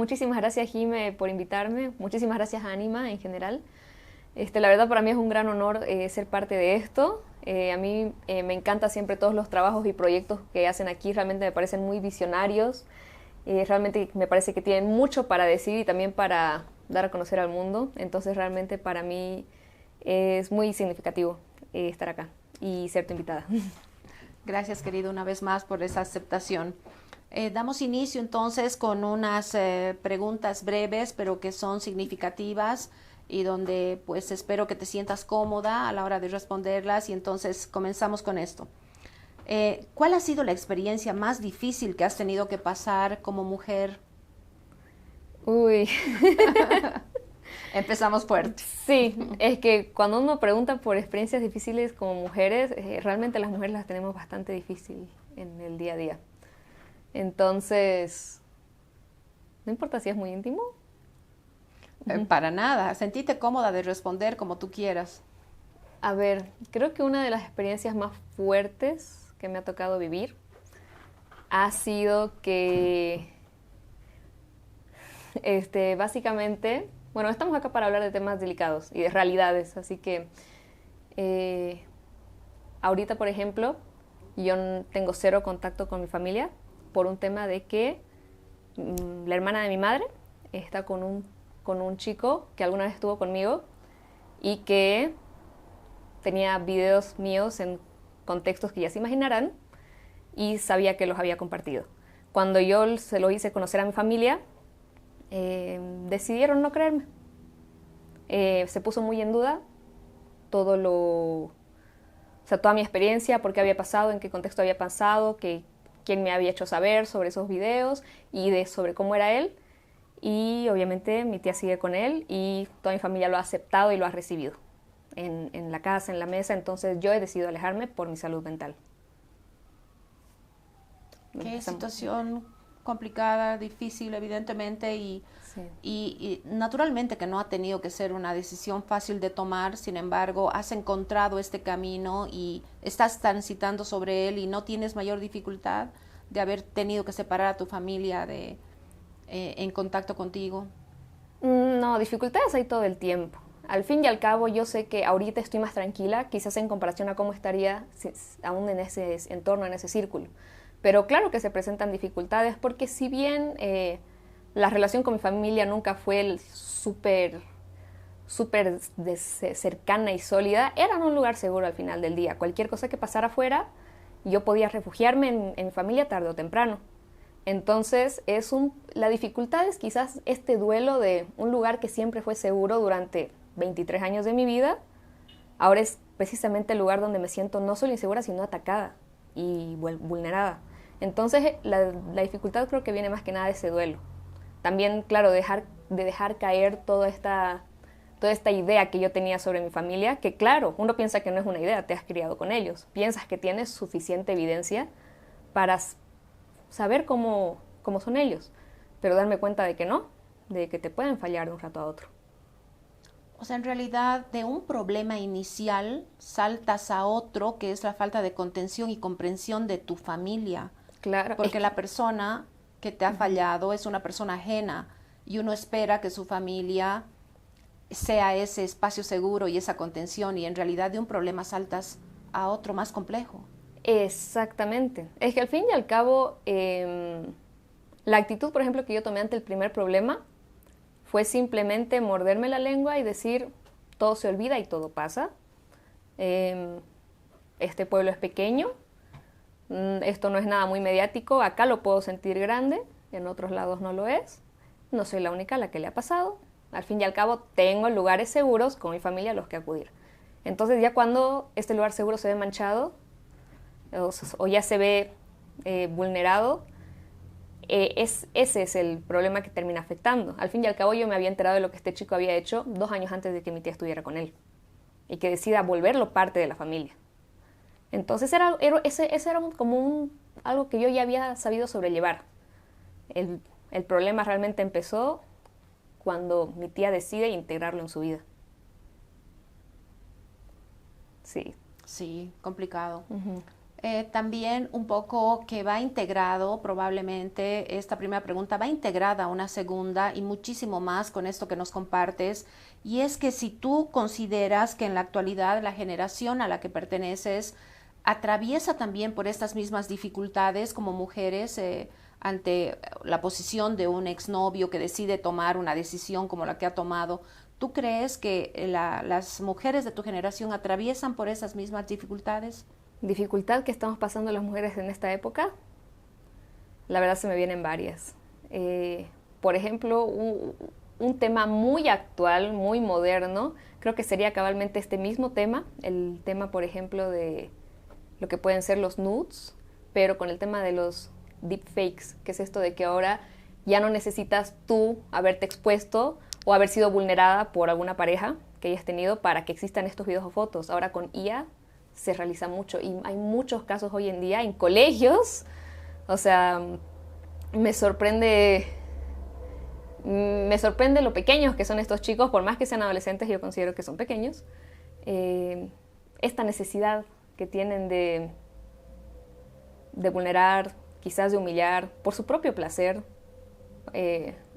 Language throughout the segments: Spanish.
Muchísimas gracias, Jime, por invitarme. Muchísimas gracias a Anima en general. La verdad para mí es un gran honor ser parte de esto. A mí me encanta siempre todos los trabajos y proyectos que hacen aquí. Realmente me parecen muy visionarios. Realmente me parece que tienen mucho para decir y también para dar a conocer al mundo. Entonces realmente para mí es muy significativo estar acá y ser tu invitada. Gracias, querido, una vez más por esa aceptación. Damos inicio entonces con unas preguntas breves, pero que son significativas y donde pues espero que te sientas cómoda a la hora de responderlas y entonces comenzamos con esto. ¿Cuál ha sido la experiencia más difícil que has tenido que pasar como mujer? Uy, Empezamos fuerte. sí, es que cuando uno pregunta por experiencias difíciles como mujeres, realmente las mujeres las tenemos bastante difícil en el día a día. Entonces, no importa si es muy íntimo. Para nada, sentite cómoda de responder como tú quieras. A ver, creo que una de las experiencias más fuertes que me ha tocado vivir ha sido que, básicamente, bueno, estamos acá para hablar de temas delicados y de realidades, así que eh, ahorita, por ejemplo, yo tengo cero contacto con mi familia por un tema de que la hermana de mi madre está con un chico que alguna vez estuvo conmigo y que tenía videos míos en contextos que ya se imaginarán y sabía que los había compartido. Cuando yo se lo hice conocer a mi familia, decidieron no creerme. Se puso muy en duda todo lo, o sea, toda mi experiencia, por qué había pasado, en qué contexto había pasado, quién me había hecho saber sobre esos videos y sobre cómo era él. Y obviamente mi tía sigue con él y toda mi familia lo ha aceptado y lo ha recibido en la casa, en la mesa. Entonces yo he decidido alejarme por mi salud mental. Qué Empezamos. situación complicada, difícil, evidentemente, Sí. y naturalmente que no ha tenido que ser una decisión fácil de tomar, sin embargo, has encontrado este camino y estás transitando sobre él y no tienes mayor dificultad de haber tenido que separar a tu familia en contacto contigo. No, dificultades hay todo el tiempo. Al fin y al cabo, yo sé que ahorita estoy más tranquila, quizás en comparación a cómo estaría aún en ese entorno, en ese círculo. Pero claro que se presentan dificultades porque si bien la relación con mi familia nunca fue el súper cercana y sólida, era un lugar seguro al final del día. Cualquier cosa que pasara afuera, yo podía refugiarme en mi familia tarde o temprano. Entonces, la dificultad es quizás este duelo de un lugar que siempre fue seguro durante 23 años de mi vida, ahora es precisamente el lugar donde me siento no solo insegura, sino atacada y vulnerada. Entonces, la dificultad creo que viene más que nada de ese duelo. También, claro, de dejar caer toda esta idea que yo tenía sobre mi familia, que claro, uno piensa que no es una idea, te has criado con ellos, piensas que tienes suficiente evidencia para saber cómo son ellos, pero darme cuenta de que no, de que te pueden fallar de un rato a otro. O sea, en realidad de un problema inicial saltas a otro que es la falta de contención y comprensión de tu familia, Claro, es porque que la persona que te ha fallado es una persona ajena y uno espera que su familia sea ese espacio seguro y esa contención y en realidad de un problema saltas a otro más complejo. exactamente. Es que al fin y al cabo, la actitud, por ejemplo, que yo tomé ante el primer problema fue simplemente morderme la lengua y decir, todo se olvida y todo pasa. Eh, este pueblo es pequeño, esto no es nada muy mediático, acá lo puedo sentir grande, en otros lados no lo es, no soy la única a la que le ha pasado, al fin y al cabo tengo lugares seguros con mi familia a los que acudir. Entonces ya cuando este lugar seguro se ve manchado o ya se ve vulnerado, ese es el problema que termina afectando. Al fin y al cabo yo me había enterado de lo que este chico había hecho 2 años antes de que mi tía estuviera con él y que decida volverlo parte de la familia. Entonces ese era algo que yo ya había sabido sobrellevar. El problema realmente empezó cuando mi tía decide integrarlo en su vida. Sí. Sí, complicado. También un poco que va integrado, probablemente esta primera pregunta va integrada a una segunda y muchísimo más con esto que nos compartes, y es que si tú consideras que en la actualidad la generación a la que perteneces atraviesa también por estas mismas dificultades como mujeres ante la posición de un exnovio que decide tomar una decisión como la que ha tomado. ¿Tú crees que las mujeres de tu generación atraviesan por esas mismas dificultades? Dificultad que estamos pasando las mujeres en esta época, la verdad se me vienen varias. Por ejemplo, un tema muy actual, muy moderno, creo que sería cabalmente este mismo tema, el tema, por ejemplo, de lo que pueden ser los nudes, pero con el tema de los deepfakes, que es esto de que ahora ya no necesitas tú haberte expuesto o haber sido vulnerada por alguna pareja que hayas tenido para que existan estos videos o fotos. Ahora con IA se realiza mucho y hay muchos casos hoy en día en colegios. O sea, me sorprende lo pequeños que son estos chicos, por más que sean adolescentes, yo considero que son pequeños. Esta necesidad que tienen de vulnerar, quizás de humillar, por su propio placer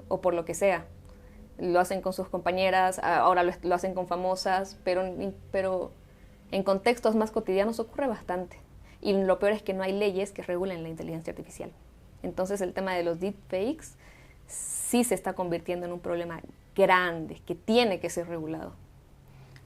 o por lo que sea. Lo hacen con sus compañeras, ahora lo hacen con famosas, pero en contextos más cotidianos ocurre bastante. Y lo peor es que no hay leyes que regulen la inteligencia artificial. Entonces el tema de los deepfakes sí se está convirtiendo en un problema grande que tiene que ser regulado.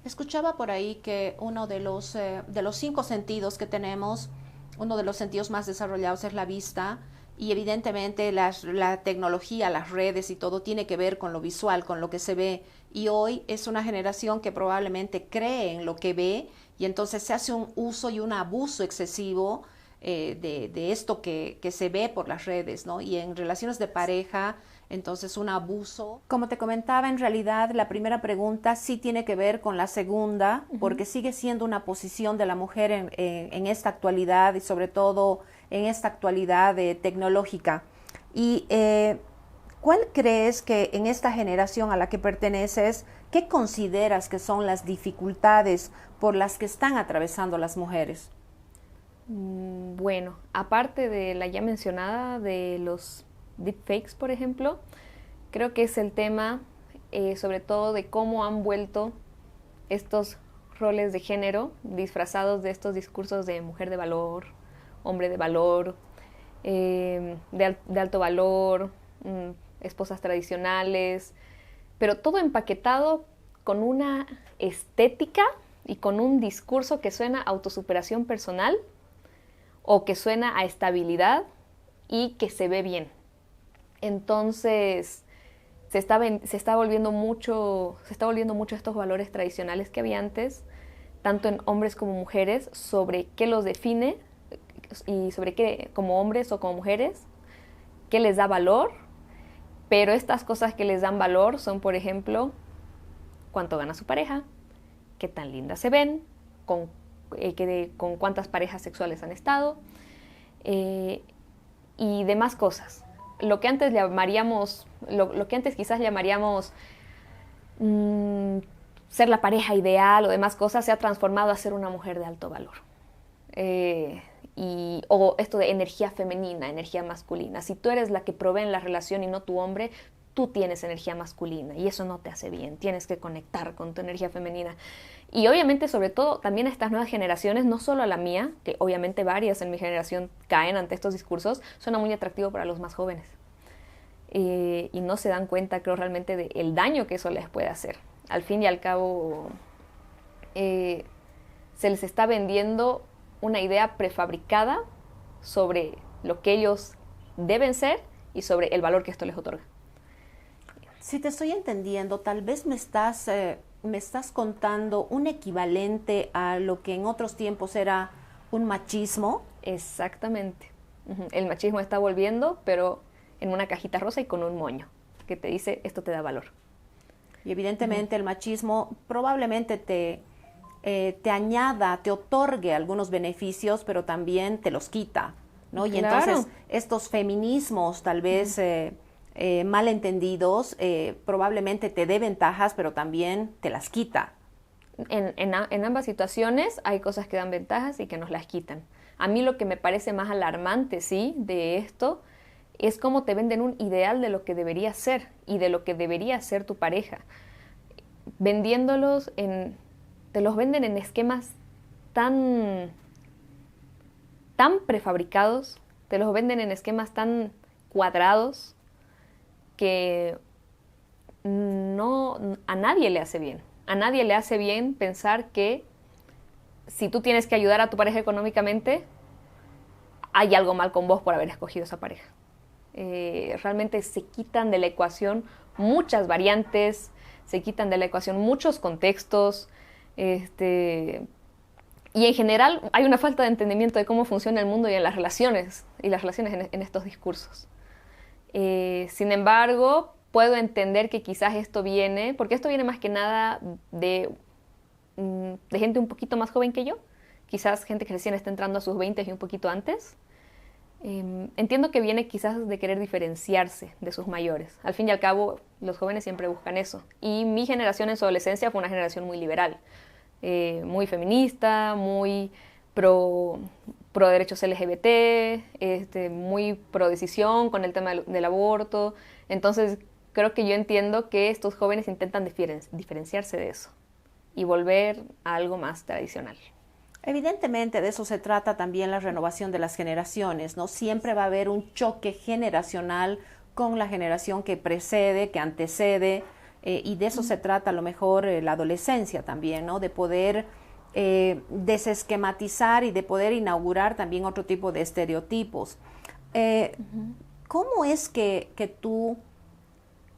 Escuchaba por ahí que uno de los 5 sentidos que tenemos, uno de los sentidos más desarrollados es la vista, y evidentemente la tecnología, las redes y todo tiene que ver con lo visual, con lo que se ve, y hoy es una generación que probablemente cree en lo que ve y entonces se hace un uso y un abuso excesivo de esto que se ve por las redes, ¿no? Y en relaciones de pareja, entonces un abuso. Como te comentaba, en realidad la primera pregunta sí tiene que ver con la segunda, porque sigue siendo una posición de la mujer en esta actualidad y sobre todo en esta actualidad tecnológica. Y ¿cuál crees que en esta generación a la que perteneces, qué consideras que son las dificultades por las que están atravesando las mujeres? Bueno, aparte de la ya mencionada de los deepfakes, por ejemplo, creo que es el tema sobre todo de cómo han vuelto estos roles de género disfrazados de estos discursos de mujer de valor, hombre de valor, de alto valor, esposas tradicionales, pero todo empaquetado con una estética y con un discurso que suena a autosuperación personal o que suena a estabilidad y que se ve bien. Entonces se está volviendo mucho estos valores tradicionales que había antes, tanto en hombres como mujeres, sobre qué los define y sobre qué, como hombres o como mujeres, qué les da valor. Pero estas cosas que les dan valor son, por ejemplo, cuánto gana su pareja, qué tan lindas se ven, con cuántas parejas sexuales han estado y demás cosas. Lo que antes llamaríamos, lo que antes quizás llamaríamos ser la pareja ideal o demás cosas, se ha transformado a ser una mujer de alto valor. O esto de energía femenina, energía masculina. Si tú eres la que provee en la relación y no tu hombre, tú tienes energía masculina y eso no te hace bien. Tienes que conectar con tu energía femenina. Y obviamente, sobre todo, también a estas nuevas generaciones, no solo a la mía, que obviamente varias en mi generación caen ante estos discursos, suena muy atractivo para los más jóvenes. Y no se dan cuenta, creo, realmente del daño que eso les puede hacer. Al fin y al cabo, se les está vendiendo una idea prefabricada sobre lo que ellos deben ser y sobre el valor que esto les otorga. Si te estoy entendiendo, tal vez me estás contando un equivalente a lo que en otros tiempos era un machismo. Exactamente. El machismo está volviendo, pero en una cajita rosa y con un moño que te dice esto te da valor. Y evidentemente el machismo probablemente te añada, te otorgue algunos beneficios, pero también te los quita, ¿no? Y claro. Entonces estos feminismos tal vez malentendidos probablemente te dé ventajas, pero también te las quita. En ambas situaciones hay cosas que dan ventajas y que nos las quitan. A mí lo que me parece más alarmante, sí, de esto, es cómo te venden un ideal de lo que debería ser y de lo que debería ser tu pareja. Te los venden en esquemas tan, tan prefabricados, te los venden en esquemas tan cuadrados que a nadie le hace bien. A nadie le hace bien pensar que si tú tienes que ayudar a tu pareja económicamente, hay algo mal con vos por haber escogido esa pareja. Realmente se quitan de la ecuación muchas variantes, se quitan de la ecuación muchos contextos, y en general hay una falta de entendimiento de cómo funciona el mundo y las relaciones en estos discursos. Sin embargo, puedo entender que quizás esto viene, porque esto viene más que nada de gente un poquito más joven que yo, quizás gente que recién está entrando a sus 20 y un poquito antes. Entiendo que viene quizás de querer diferenciarse de sus mayores. Al fin y al cabo, los jóvenes siempre buscan eso. Y mi generación en su adolescencia fue una generación muy liberal, muy feminista, muy pro derechos LGBT, muy pro decisión con el tema del aborto. Entonces, creo que yo entiendo que estos jóvenes intentan diferenciarse de eso y volver a algo más tradicional. Evidentemente de eso se trata también la renovación de las generaciones, ¿no? Siempre va a haber un choque generacional con la generación que precede, que antecede, y de eso se trata a lo mejor la adolescencia también, ¿no? De poder desesquematizar y de poder inaugurar también otro tipo de estereotipos. ¿Cómo es que tú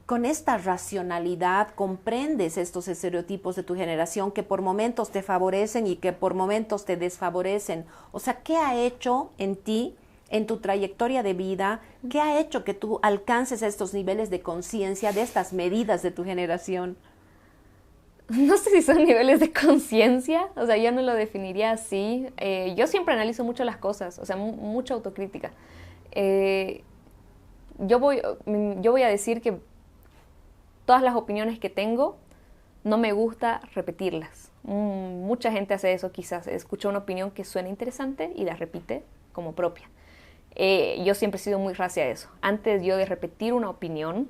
con esta racionalidad comprendes estos estereotipos de tu generación que por momentos te favorecen y que por momentos te desfavorecen? O sea, ¿qué ha hecho en ti, en tu trayectoria de vida, qué ha hecho que tú alcances estos niveles de conciencia de estas medidas de tu generación? No sé si son niveles de conciencia, o sea, yo no lo definiría así. Yo siempre analizo mucho las cosas, o sea, mucha autocrítica. Yo voy a decir que todas las opiniones que tengo, no me gusta repetirlas. Mucha gente hace eso, quizás escucha una opinión que suena interesante y la repite como propia. Yo siempre he sido muy reacia a eso. Antes yo de repetir una opinión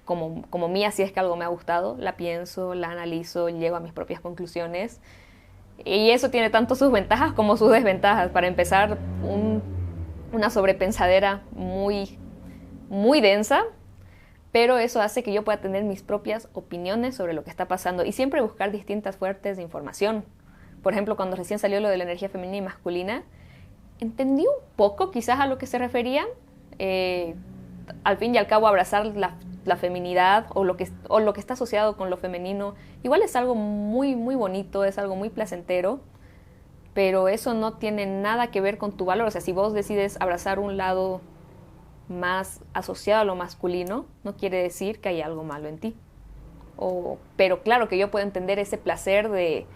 como mía, si es que algo me ha gustado, la pienso, la analizo, llego a mis propias conclusiones. Y eso tiene tanto sus ventajas como sus desventajas. Para empezar, una sobrepensadera muy, muy densa, pero eso hace que yo pueda tener mis propias opiniones sobre lo que está pasando y siempre buscar distintas fuentes de información. Por ejemplo, cuando recién salió lo de la energía femenina y masculina, entendí un poco quizás a lo que se referían. Al fin y al cabo, abrazar la feminidad o lo que está asociado con lo femenino, igual es algo muy, muy bonito, es algo muy placentero, pero eso no tiene nada que ver con tu valor. O sea, si vos decides abrazar un lado más asociado a lo masculino, no quiere decir que hay algo malo en ti. Pero claro que yo puedo entender ese placer de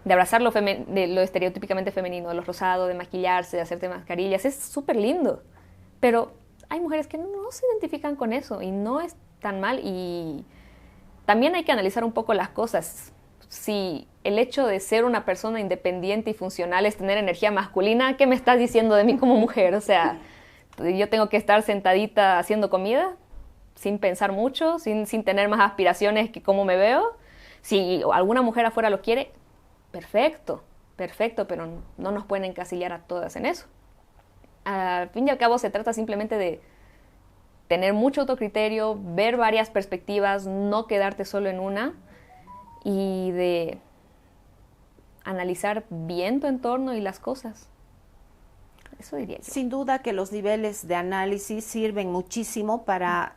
abrazar de lo estereotípicamente femenino, de lo rosado, de maquillarse, de hacerte mascarillas, es súper lindo. Pero hay mujeres que no se identifican con eso y no es tan mal. Y también hay que analizar un poco las cosas. Si el hecho de ser una persona independiente y funcional es tener energía masculina, ¿qué me estás diciendo de mí como mujer? O sea, yo tengo que estar sentadita haciendo comida, sin pensar mucho, sin tener más aspiraciones que cómo me veo. Si alguna mujer afuera lo quiere, perfecto, pero no nos pueden encasillar a todas en eso. Al fin y al cabo se trata simplemente de tener mucho autocriterio, ver varias perspectivas, no quedarte solo en una y de analizar bien tu entorno y las cosas. Eso diría yo. Sin duda que los niveles de análisis sirven muchísimo para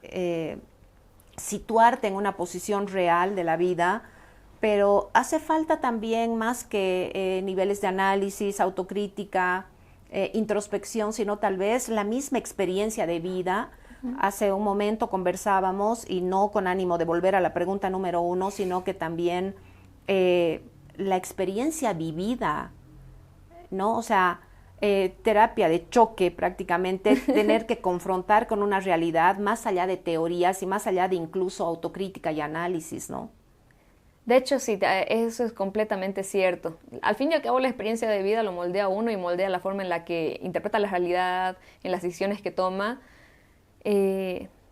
situarte en una posición real de la vida, pero hace falta también más que niveles de análisis, autocrítica, introspección, sino tal vez la misma experiencia de vida. Hace un momento conversábamos, y no con ánimo de volver a la pregunta número 1, sino que también la experiencia vivida, ¿no? O sea, terapia de choque prácticamente, tener que confrontar con una realidad más allá de teorías y más allá de incluso autocrítica y análisis, ¿no? De hecho, sí, eso es completamente cierto. Al fin y al cabo, la experiencia de vida lo moldea a uno y moldea la forma en la que interpreta la realidad, en las decisiones que toma.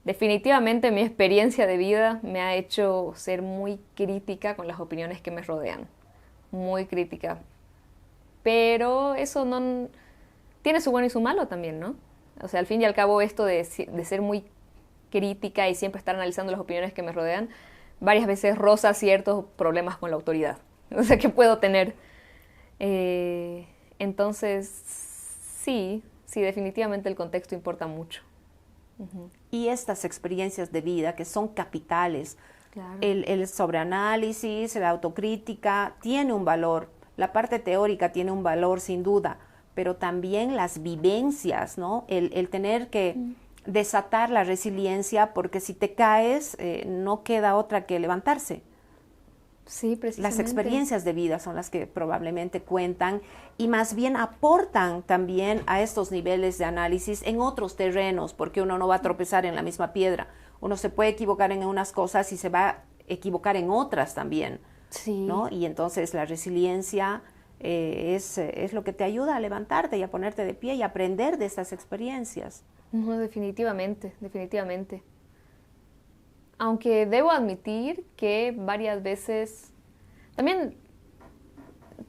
Definitivamente mi experiencia de vida me ha hecho ser muy crítica con las opiniones que me rodean. Muy crítica. Pero eso no tiene su bueno y su malo también, ¿no? O sea, al fin y al cabo, esto de ser muy crítica y siempre estar analizando las opiniones que me rodean, varias veces roza ciertos problemas con la autoridad, o sea, que puedo tener. Entonces, sí, sí, definitivamente el contexto importa mucho. Y estas experiencias de vida que son capitales, Claro. el sobreanálisis, la autocrítica, tiene un valor. La parte teórica tiene un valor sin duda, pero también las vivencias, ¿no? El tener que desatar la resiliencia, porque si te caes, no queda otra que levantarse. Sí, Las precisamente. experiencias de vida son las que probablemente cuentan y más bien aportan también a estos niveles de análisis en otros terrenos, porque uno no va a tropezar en la misma piedra. Uno se puede equivocar en unas cosas y se va a equivocar en otras también, Sí. ¿no? Y entonces la resiliencia es lo que te ayuda a levantarte y a ponerte de pie y aprender de estas experiencias. No, definitivamente, definitivamente. Aunque debo admitir que varias veces también,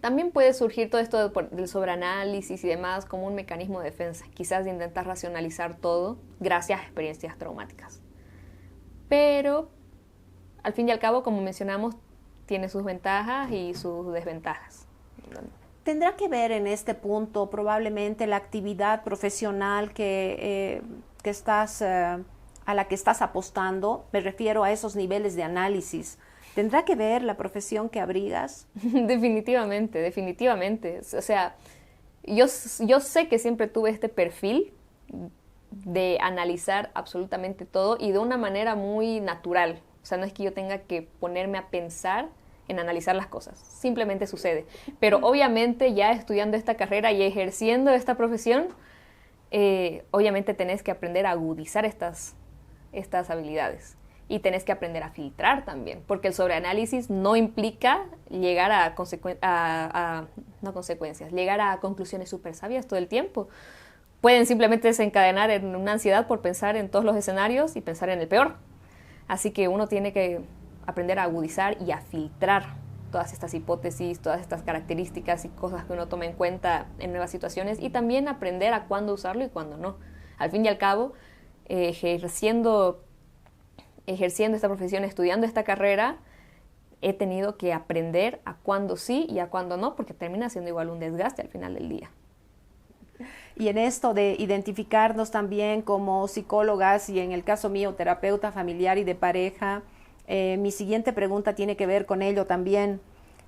también puede surgir todo esto del sobreanálisis y demás como un mecanismo de defensa, quizás de intentar racionalizar todo gracias a experiencias traumáticas. Pero, al fin y al cabo, como mencionamos, tiene sus ventajas y sus desventajas. Tendrá que ver en este punto probablemente la actividad profesional que estás, a la que estás apostando. Me refiero a esos niveles de análisis. ¿Tendrá que ver la profesión que abrigas? Definitivamente, definitivamente. O sea, yo sé que siempre tuve este perfil de analizar absolutamente todo y de una manera muy natural. O sea, no es que yo tenga que ponerme a pensar en analizar las cosas, simplemente sucede. Pero obviamente ya estudiando esta carrera y ejerciendo esta profesión, obviamente tenés que aprender a agudizar estas habilidades y tenés que aprender a filtrar también, porque el sobreanálisis no implica llegar no consecuencias, llegar a conclusiones súper sabias todo el tiempo. Pueden simplemente desencadenar en una ansiedad por pensar en todos los escenarios y pensar en el peor. Así que uno tiene que aprender a agudizar y a filtrar todas estas hipótesis, todas estas características y cosas que uno toma en cuenta en nuevas situaciones y también aprender a cuándo usarlo y cuándo no. Al fin y al cabo, ejerciendo esta profesión, estudiando esta carrera, he tenido que aprender a cuándo sí y a cuándo no, porque termina siendo igual un desgaste al final del día. Y en esto de identificarnos también como psicólogas y en el caso mío, terapeuta familiar y de pareja, mi siguiente pregunta tiene que ver con ello también.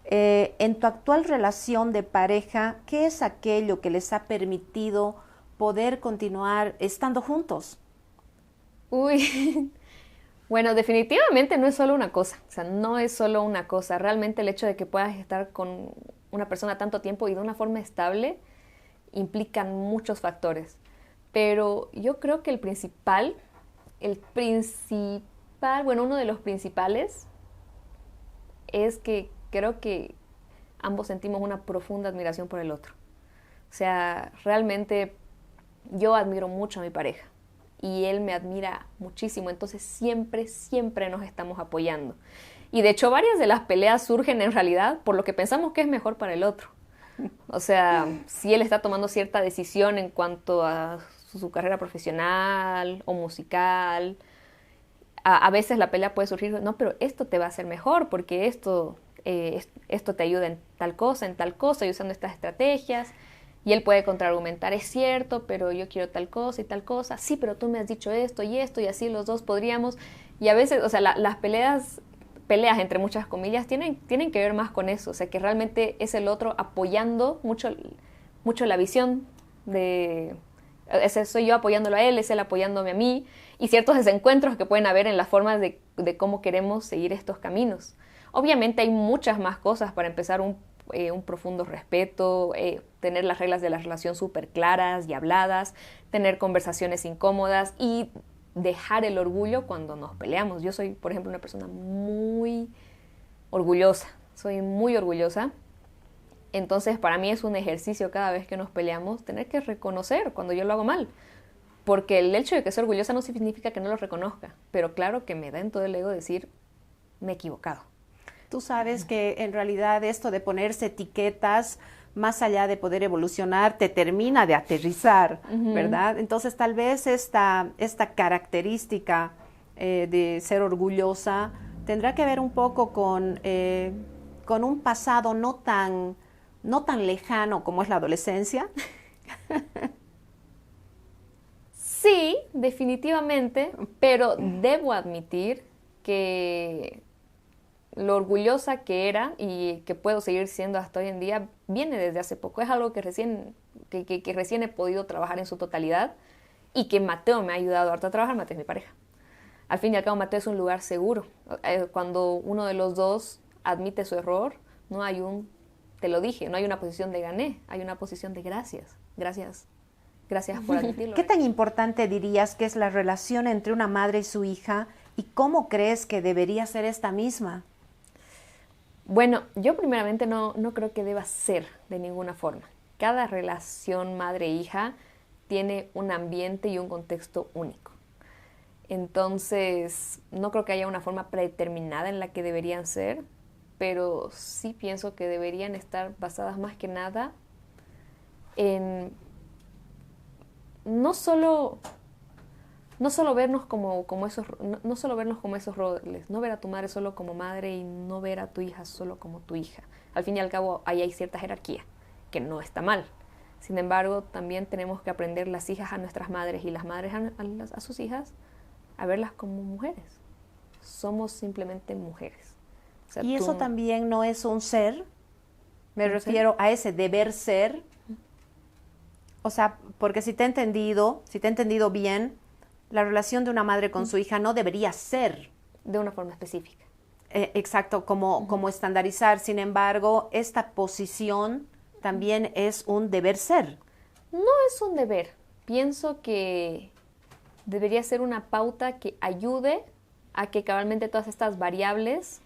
En tu actual relación de pareja, ¿qué es aquello que les ha permitido poder continuar estando juntos? Uy, bueno, definitivamente no es solo una cosa, o sea, no es solo una cosa. Realmente el hecho de que puedas estar con una persona tanto tiempo y de una forma estable implican muchos factores. Pero yo creo que bueno, uno de los principales es que creo que ambos sentimos una profunda admiración por el otro. O sea, realmente yo admiro mucho a mi pareja y él me admira muchísimo, entonces siempre, siempre nos estamos apoyando. Y de hecho varias de las peleas surgen en realidad por lo que pensamos que es mejor para el otro. O sea, si él está tomando cierta decisión en cuanto a su carrera profesional o musical, a veces la pelea puede surgir, no, pero esto te va a hacer mejor porque esto te ayuda en tal cosa y usando estas estrategias. Y él puede contraargumentar, es cierto, pero yo quiero tal cosa y tal cosa. Sí, pero tú me has dicho esto y así los dos podríamos. Y a veces, o sea, las peleas entre muchas comillas, tienen que ver más con eso. O sea, que realmente es el otro apoyando mucho, mucho la visión de... soy yo apoyándolo a él, es él apoyándome a mí. Y ciertos desencuentros que pueden haber en las formas de cómo queremos seguir estos caminos. Obviamente hay muchas más cosas para empezar un profundo respeto, tener las reglas de la relación súper claras y habladas, tener conversaciones incómodas y dejar el orgullo cuando nos peleamos. Yo soy, por ejemplo, una persona muy orgullosa, soy muy orgullosa. Entonces para mí es un ejercicio cada vez que nos peleamos tener que reconocer cuando yo lo hago mal. Porque el hecho de que soy orgullosa no significa que no lo reconozca, pero claro que me da en todo el ego decir, me he equivocado. Tú sabes que en realidad esto de ponerse etiquetas, más allá de poder evolucionar, te termina de aterrizar, ¿verdad? Entonces tal vez esta característica de ser orgullosa tendrá que ver un poco con un pasado no tan lejano como es la adolescencia. Sí, definitivamente, pero debo admitir que lo orgullosa que era y que puedo seguir siendo hasta hoy en día viene desde hace poco. Es algo que recién he podido trabajar en su totalidad y que Mateo me ha ayudado harto a trabajar. Mateo es mi pareja. Al fin y al cabo, Mateo es un lugar seguro. Cuando uno de los dos admite su error, no hay te lo dije, no hay una posición de gané, hay una posición de gracias. Gracias por admitirlo. ¿Qué tan importante dirías que es la relación entre una madre y su hija y cómo crees que debería ser esta misma? Bueno, yo primeramente no creo que deba ser de ninguna forma. Cada relación madre-hija tiene un ambiente y un contexto único. Entonces, no creo que haya una forma predeterminada en la que deberían ser, pero sí pienso que deberían estar basadas más que nada en no solo vernos como esos roles, no ver a tu madre solo como madre y no ver a tu hija solo como tu hija. Al fin y al cabo, ahí hay cierta jerarquía, que no está mal. Sin embargo, también tenemos que aprender las hijas a nuestras madres y las madres a sus hijas a verlas como mujeres. Somos simplemente mujeres. O sea, ¿Y eso también no es un ser? Me refiero a ese deber ser. O sea, porque si te he entendido bien, la relación de una madre con su hija no debería ser de una forma específica. Exacto, como estandarizar. Sin embargo, esta posición también es un deber ser. No es un deber. Pienso que debería ser una pauta que ayude a que cabalmente todas estas variables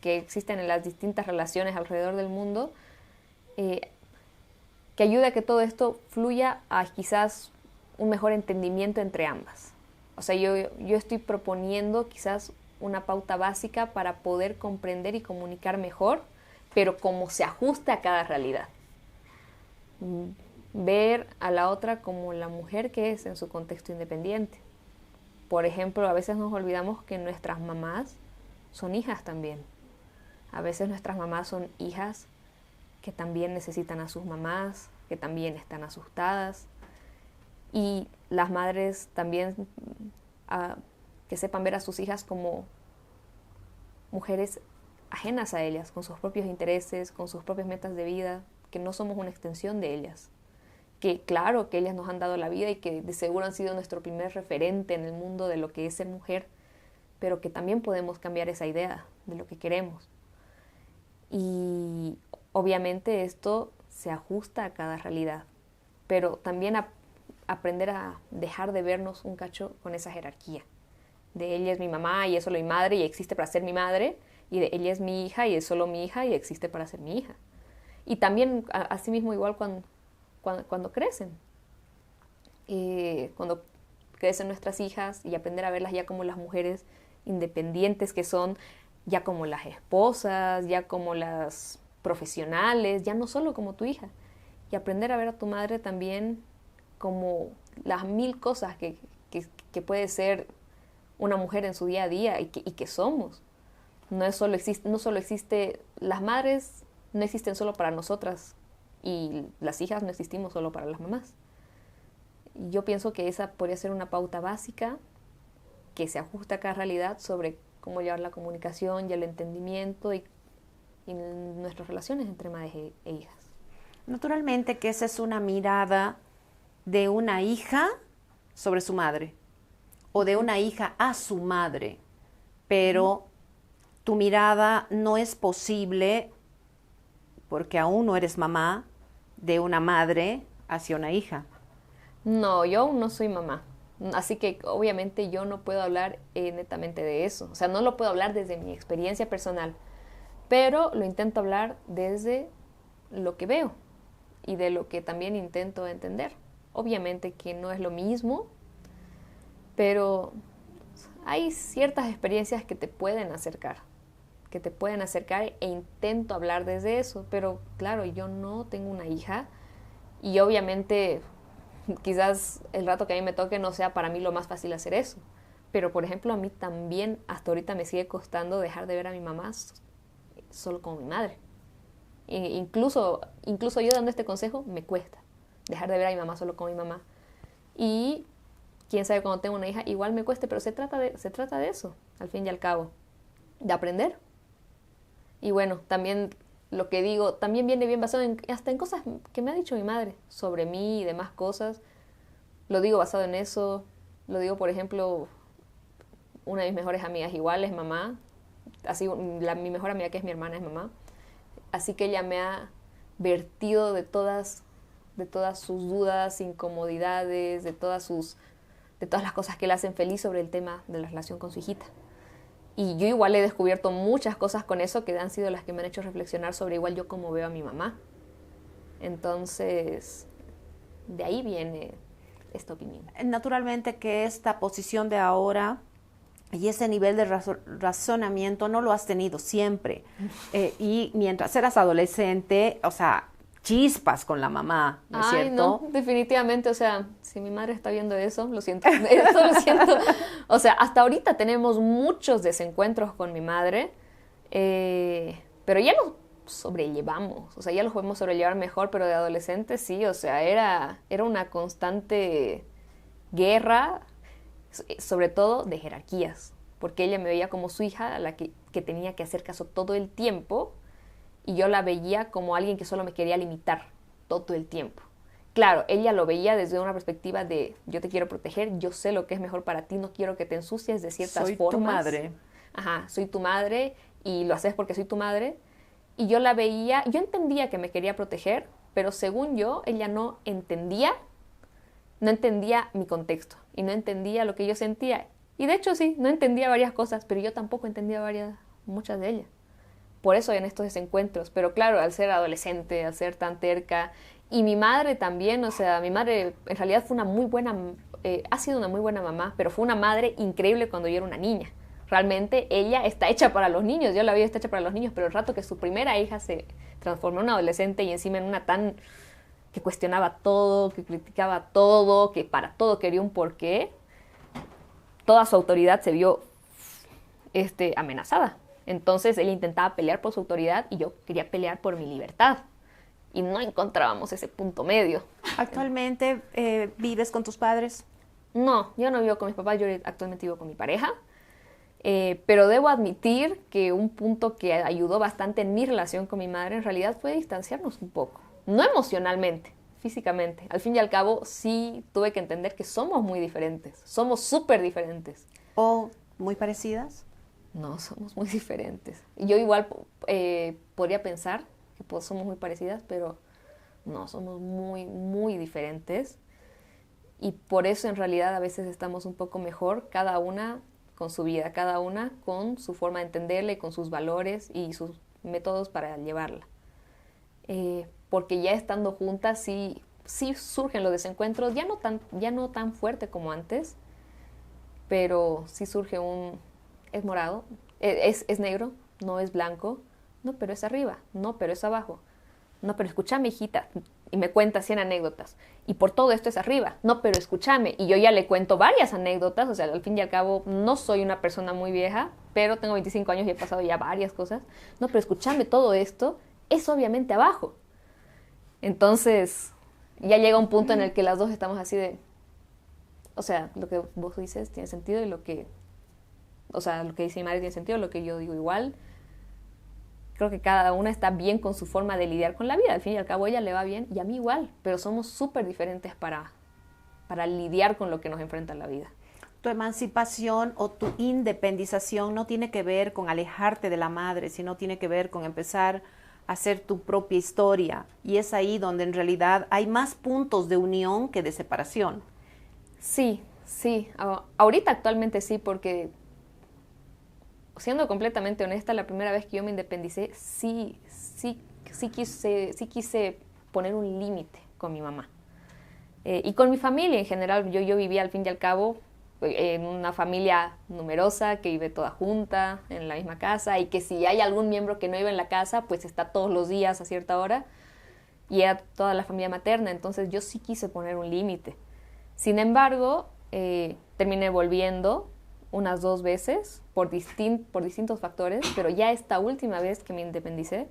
que existen en las distintas relaciones alrededor del mundo, que ayude a que todo esto fluya a quizás un mejor entendimiento entre ambas. O sea, yo estoy proponiendo quizás una pauta básica para poder comprender y comunicar mejor, pero como se ajuste a cada realidad. Ver a la otra como la mujer que es en su contexto independiente. Por ejemplo, a veces nos olvidamos que nuestras mamás son hijas también. A veces nuestras mamás son hijas que también necesitan a sus mamás, que también están asustadas. Y las madres también que sepan ver a sus hijas como mujeres ajenas a ellas, con sus propios intereses, con sus propias metas de vida, que no somos una extensión de ellas. Que claro que ellas nos han dado la vida y que de seguro han sido nuestro primer referente en el mundo de lo que es ser mujer, pero que también podemos cambiar esa idea de lo que queremos. Y obviamente esto se ajusta a cada realidad, pero también aprender a dejar de vernos un cacho con esa jerarquía. De ella es mi mamá y es solo mi madre y existe para ser mi madre, y de ella es mi hija y es solo mi hija y existe para ser mi hija. Y también, así mismo, igual cuando crecen. Cuando crecen nuestras hijas y aprender a verlas ya como las mujeres independientes que son, ya como las esposas, ya como las profesionales, ya no solo como tu hija. Y aprender a ver a tu madre también como las mil cosas que puede ser una mujer en su día a día y que somos. No solo existe, las madres no existen solo para nosotras y las hijas no existimos solo para las mamás. Y yo pienso que esa podría ser una pauta básica que se ajusta a cada realidad sobre cómo llevar la comunicación y el entendimiento y nuestras relaciones entre madres e hijas. Naturalmente que esa es una mirada de una hija sobre su madre o de una hija a su madre, pero tu mirada no es posible porque aún no eres mamá de una madre hacia una hija. No, yo aún no soy mamá, así que obviamente yo no puedo hablar netamente de eso, o sea, no lo puedo hablar desde mi experiencia personal, pero lo intento hablar desde lo que veo y de lo que también intento entender. Obviamente que no es lo mismo, pero hay ciertas experiencias que te pueden acercar e intento hablar desde eso, pero claro, yo no tengo una hija y obviamente quizás el rato que a mí me toque no sea para mí lo más fácil hacer eso, pero por ejemplo a mí también hasta ahorita me sigue costando dejar de ver a mi mamá solo como mi madre. Incluso yo dando este consejo me cuesta dejar de ver a mi mamá solo como mi mamá. Y quién sabe, cuando tengo una hija igual me cueste, pero se trata de eso, al fin y al cabo, de aprender. Y bueno, también lo que digo también viene bien basado hasta en cosas que me ha dicho mi madre sobre mí y demás cosas. Lo digo basado en eso. Lo digo, por ejemplo, una de mis mejores amigas igual es mamá. Así, mi mejor amiga, que es mi hermana, es mamá. Así que ella me ha vertido de todas sus dudas, incomodidades, de todas las cosas que le hacen feliz sobre el tema de la relación con su hijita. Y yo igual he descubierto muchas cosas con eso que han sido las que me han hecho reflexionar sobre igual yo cómo veo a mi mamá. Entonces, de ahí viene esta opinión. Naturalmente que esta posición de ahora y ese nivel de razonamiento no lo has tenido siempre. Y mientras eras adolescente, o sea, chispas con la mamá, ¿no es cierto? No, definitivamente, o sea, si mi madre está viendo eso, lo siento, eso lo siento. O sea, hasta ahorita tenemos muchos desencuentros con mi madre, pero ya los sobrellevamos, o sea, ya los podemos sobrellevar mejor, pero de adolescente sí, o sea, era una constante guerra, sobre todo de jerarquías, porque ella me veía como su hija, a la que tenía que hacer caso todo el tiempo, y yo la veía como alguien que solo me quería limitar todo el tiempo. Claro, ella lo veía desde una perspectiva de yo te quiero proteger, yo sé lo que es mejor para ti, no quiero que te ensucies de ciertas formas. Soy tu madre. Ajá, soy tu madre y lo haces porque soy tu madre. Y yo la veía, yo entendía que me quería proteger, pero según yo, ella no entendía mi contexto y no entendía lo que yo sentía. Y de hecho sí, no entendía varias cosas, pero yo tampoco entendía muchas de ellas. Por eso en estos desencuentros, pero claro, al ser adolescente, al ser tan terca, y mi madre también, o sea, mi madre en realidad fue ha sido una muy buena mamá, pero fue una madre increíble cuando yo era una niña. Realmente ella está hecha para los niños, yo la vi está hecha para los niños, pero el rato que su primera hija se transformó en una adolescente y encima en una tan que cuestionaba todo, que criticaba todo, que para todo quería un porqué, toda su autoridad se vio amenazada. Entonces ella intentaba pelear por su autoridad y yo quería pelear por mi libertad. Y no encontrábamos ese punto medio. ¿Actualmente vives con tus padres? No, yo no vivo con mis papás, yo actualmente vivo con mi pareja. Pero debo admitir que un punto que ayudó bastante en mi relación con mi madre en realidad fue distanciarnos un poco. No emocionalmente, físicamente. Al fin y al cabo sí tuve que entender que somos muy diferentes. Somos súper diferentes. ¿O muy parecidas? No, somos muy diferentes. Yo igual podría pensar que somos muy parecidas, pero no, somos muy, muy diferentes. Y por eso en realidad a veces estamos un poco mejor, cada una con su vida, cada una con su forma de entenderla y con sus valores y sus métodos para llevarla. Porque ya estando juntas sí surgen los desencuentros, ya no tan fuerte como antes, pero sí surge es morado, es negro, no es blanco, no, pero es arriba, no, pero es abajo, no, pero escúchame, hijita, y me cuenta 100 anécdotas, y por todo esto es arriba, no, pero escúchame, y yo ya le cuento varias anécdotas, o sea, al fin y al cabo no soy una persona muy vieja, pero tengo 25 años y he pasado ya varias cosas, no, pero escúchame, todo esto es obviamente abajo. Entonces, ya llega un punto en el que las dos estamos así de, o sea, lo que vos dices tiene sentido y lo que dice mi madre tiene sentido, lo que yo digo igual. Creo que cada una está bien con su forma de lidiar con la vida. Al fin y al cabo, a ella le va bien y a mí igual, pero somos súper diferentes para lidiar con lo que nos enfrenta la vida. Tu emancipación o tu independización no tiene que ver con alejarte de la madre, sino tiene que ver con empezar a hacer tu propia historia. Y es ahí donde en realidad hay más puntos de unión que de separación. Sí. Ahorita actualmente sí, porque siendo completamente honesta, la primera vez que yo me independicé, sí quise poner un límite con mi mamá. Y con mi familia en general. Yo vivía al fin y al cabo en una familia numerosa que vive toda junta en la misma casa, y que si hay algún miembro que no vive en la casa, pues está todos los días a cierta hora, y era toda la familia materna. Entonces yo sí quise poner un límite. Sin embargo, terminé volviendo unas 2 veces por distintos factores, pero ya esta última vez que me independicé,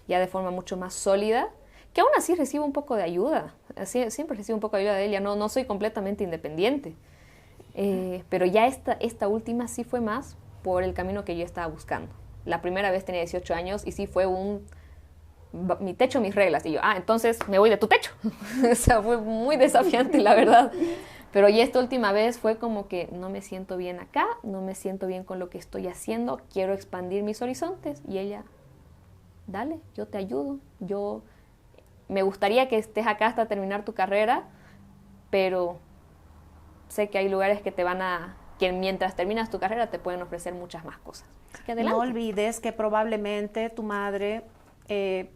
ya de forma mucho más sólida, que aún así recibo un poco de ayuda, siempre recibo un poco de ayuda de ella, no soy completamente independiente, pero ya esta última sí fue más por el camino que yo estaba buscando. La primera vez tenía 18 años y sí fue mi techo, mis reglas, y yo, entonces me voy de tu techo. O sea, fue muy desafiante, la verdad. Pero ya esta última vez fue como que no me siento bien acá, no me siento bien con lo que estoy haciendo, quiero expandir mis horizontes. Y ella, dale, yo te ayudo, me gustaría que estés acá hasta terminar tu carrera, pero sé que hay lugares que mientras terminas tu carrera te pueden ofrecer muchas más cosas. Así que adelante. No olvides que probablemente tu madre,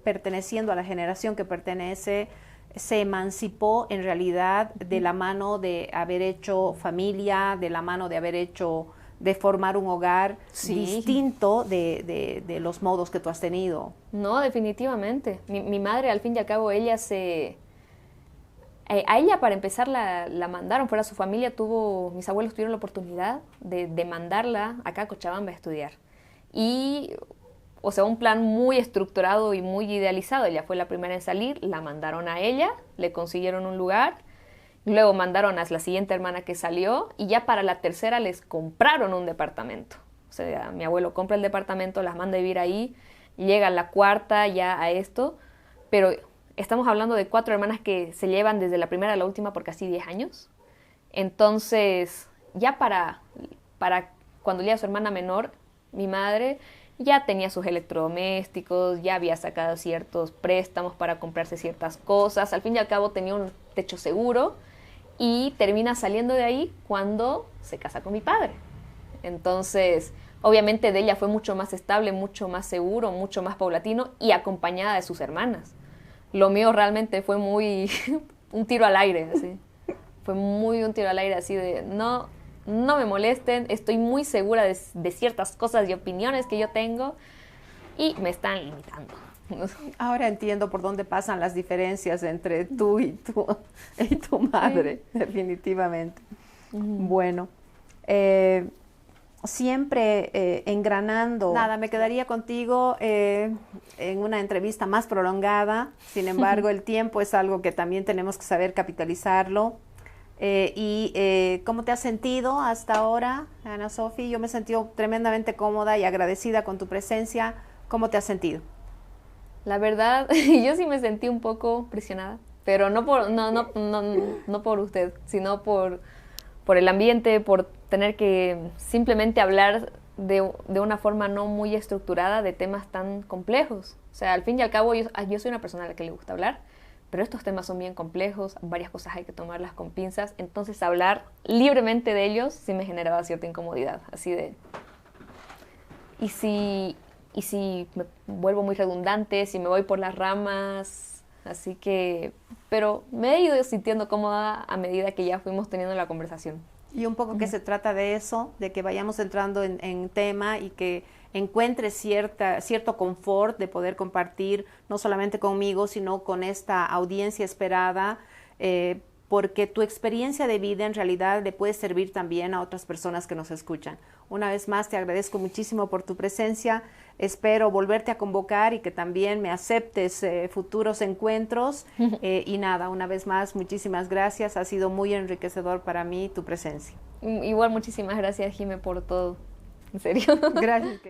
perteneciendo a la generación que pertenece, se emancipó en realidad de la mano de haber hecho familia, de la mano de formar un hogar distinto de los modos que tú has tenido. No, definitivamente. Mi madre, al fin y al cabo, a ella, para empezar, la mandaron fuera. Su familia mis abuelos tuvieron la oportunidad de mandarla acá a Cochabamba a estudiar. Y, o sea, un plan muy estructurado y muy idealizado. Ella fue la primera en salir, la mandaron a ella, le consiguieron un lugar, luego mandaron a la siguiente hermana que salió, y ya para la tercera les compraron un departamento. O sea, mi abuelo compra el departamento, las manda a vivir ahí, llega la cuarta ya a esto, pero estamos hablando de 4 hermanas que se llevan desde la primera a la última por casi 10 años. Entonces, ya para cuando llega su hermana menor, mi madre ya tenía sus electrodomésticos, ya había sacado ciertos préstamos para comprarse ciertas cosas. Al fin y al cabo tenía un techo seguro, y termina saliendo de ahí cuando se casa con mi padre. Entonces, obviamente de ella fue mucho más estable, mucho más seguro, mucho más paulatino, y acompañada de sus hermanas. Lo mío realmente fue muy un tiro al aire, así. Fue muy un tiro al aire, así de no me molesten, estoy muy segura de ciertas cosas y opiniones que yo tengo, y me están limitando. Ahora entiendo por dónde pasan las diferencias entre tú y tu madre, definitivamente. Bueno, siempre engranando. Nada, me quedaría contigo en una entrevista más prolongada. Sin embargo, el tiempo es algo que también tenemos que saber capitalizarlo. ¿Cómo te has sentido hasta ahora, Ana Sofía? Yo me he sentido tremendamente cómoda y agradecida con tu presencia. ¿Cómo te has sentido? La verdad, yo sí me sentí un poco presionada, pero no por usted, sino por el ambiente, por tener que simplemente hablar de una forma no muy estructurada de temas tan complejos. O sea, al fin y al cabo, yo soy una persona a la que le gusta hablar, pero estos temas son bien complejos, varias cosas hay que tomarlas con pinzas, entonces hablar libremente de ellos sí me generaba cierta incomodidad, así de... Y si me vuelvo muy redundante, si me voy por las ramas, así que... Pero me he ido sintiendo cómoda a medida que ya fuimos teniendo la conversación. Y un poco que se trata de eso, de que vayamos entrando en tema y que encuentres cierto confort de poder compartir, no solamente conmigo, sino con esta audiencia esperada, porque tu experiencia de vida en realidad le puede servir también a otras personas que nos escuchan. Una vez más, te agradezco muchísimo por tu presencia. Espero volverte a convocar y que también me aceptes futuros encuentros. Y nada, una vez más, muchísimas gracias. Ha sido muy enriquecedor para mí tu presencia. Igual, muchísimas gracias, Jimé, por todo. En serio. Gracias.